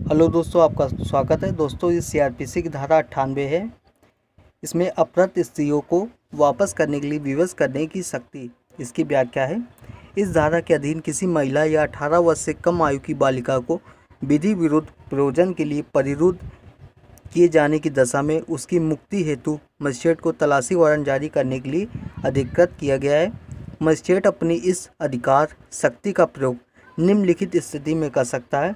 Hello दोस्तों, आपका स्वागत है। दोस्तों, इस सीआरपीसी की धारा 98 है। इसमें अपहृत स्त्रियों को वापस करने के लिए विवश करने की शक्ति, इसकी व्याख्या है। इस धारा के अधीन किसी महिला या 18 वर्ष से कम आयु की बालिका को विधि विरुद्ध प्रयोजन के लिए परिरुद्ध किए जाने की दशा में उसकी मुक्ति हेतु मजिस्ट्रेट को तलाशी वारंट जारी करने के लिए अधिकृत किया गया है। मजिस्ट्रेट अपनी इस अधिकार शक्ति का प्रयोग निम्नलिखित स्थिति में कर सकता है।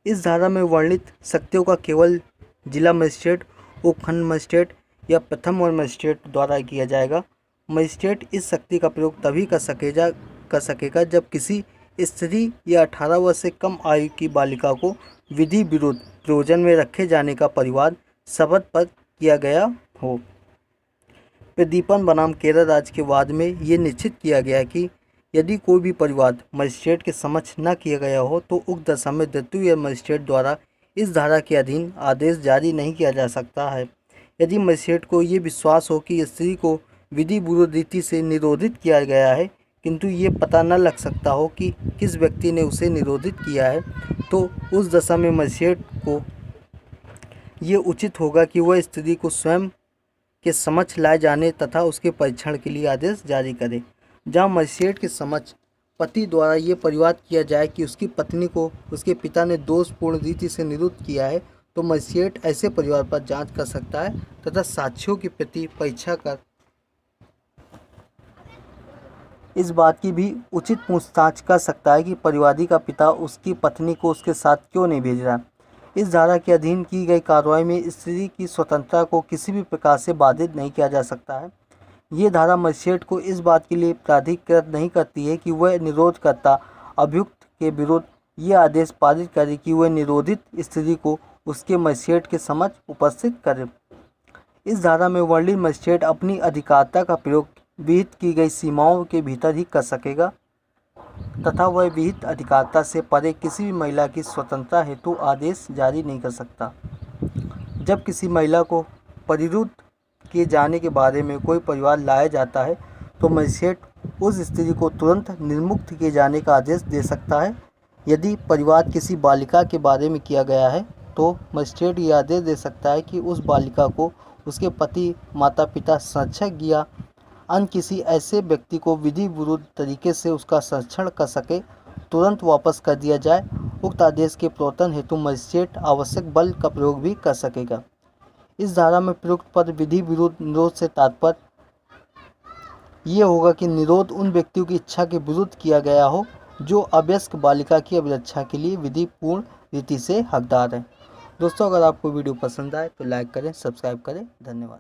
इस धारा में वर्णित शक्तियों का केवल जिला मजिस्ट्रेट, उपखंड मजिस्ट्रेट या प्रथम और मजिस्ट्रेट द्वारा किया जाएगा। मजिस्ट्रेट इस शक्ति का प्रयोग तभी कर सकेगा जब किसी स्त्री या 18 वर्ष से कम आयु की बालिका को विधि विरुद्ध प्रयोजन में रखे जाने का परिवाद शपथ पर किया गया हो। प्रदीपन बनाम केरल राज्य के वाद में ये निश्चित किया गया कि यदि कोई भी परिवाद मजिस्ट्रेट के समक्ष न किया गया हो तो उक्त दशा में द्वितीय मजिस्ट्रेट द्वारा इस धारा के अधीन आदेश जारी नहीं किया जा सकता है। यदि मजिस्ट्रेट को ये विश्वास हो कि स्त्री को विधि विरुद्ध रीति से निरोधित किया गया है, किंतु ये पता न लग सकता हो कि किस व्यक्ति ने उसे निरोधित किया है, तो उस दशा में मजिस्ट्रेट को ये उचित होगा कि वह स्त्री को स्वयं के समक्ष लाए जाने तथा उसके परीक्षण के लिए आदेश जारी करे। जहाँ मजिस्ट्रेट के समक्ष पति द्वारा ये परिवाद किया जाए कि उसकी पत्नी को उसके पिता ने दोषपूर्ण रीति से निरुद्ध किया है, तो मजिस्ट्रेट ऐसे परिवार पर जांच कर सकता है तथा साक्ष्यों की प्रति परीक्षा कर इस बात की भी उचित पूछताछ कर सकता है कि परिवादी का पिता उसकी पत्नी को उसके साथ क्यों नहीं भेज रहा। इस धारा के अधीन की गई कार्रवाई में स्त्री की स्वतंत्रता को किसी भी प्रकार से बाधित नहीं किया जा सकता है। ये धारा मजिस्ट्रेट को इस बात के लिए प्राधिकृत नहीं करती है कि वह निरोधकर्ता अभियुक्त के विरुद्ध ये आदेश पारित करे कि वह निरोधित स्त्री को उसके मजिस्ट्रेट के समक्ष उपस्थित करे। इस धारा में वर्णित मजिस्ट्रेट अपनी अधिकारिता का प्रयोग विहित की गई सीमाओं के भीतर ही कर सकेगा तथा वह विहित अधिकारिता से परे किसी भी महिला की स्वतंत्रता हेतु आदेश जारी नहीं कर सकता। जब किसी महिला को परिरुद्ध किए जाने के बारे में कोई परिवाद लाया जाता है तो मजिस्ट्रेट उस स्त्री को तुरंत निर्मुक्त किए जाने का आदेश दे सकता है। यदि परिवाद किसी बालिका के बारे में किया गया है तो मजिस्ट्रेट ये आदेश दे सकता है कि उस बालिका को उसके पति, माता पिता, संरक्षक या अन्य किसी ऐसे व्यक्ति को विधि विरुद्ध तरीके से उसका संरक्षण कर सके तुरंत वापस कर दिया जाए। उक्त आदेश के प्रवर्तन हेतु मजिस्ट्रेट आवश्यक बल का प्रयोग भी कर सकेगा। इस धारा में प्रयुक्त पद विधि विरुद्ध निरोध से तात्पर्य ये होगा कि निरोध उन व्यक्तियों की इच्छा के विरुद्ध किया गया हो जो अवयस्क बालिका की अभिरक्षा के लिए विधि पूर्ण रीति से हकदार है। दोस्तों, अगर आपको वीडियो पसंद आए तो लाइक करें, सब्सक्राइब करें। धन्यवाद।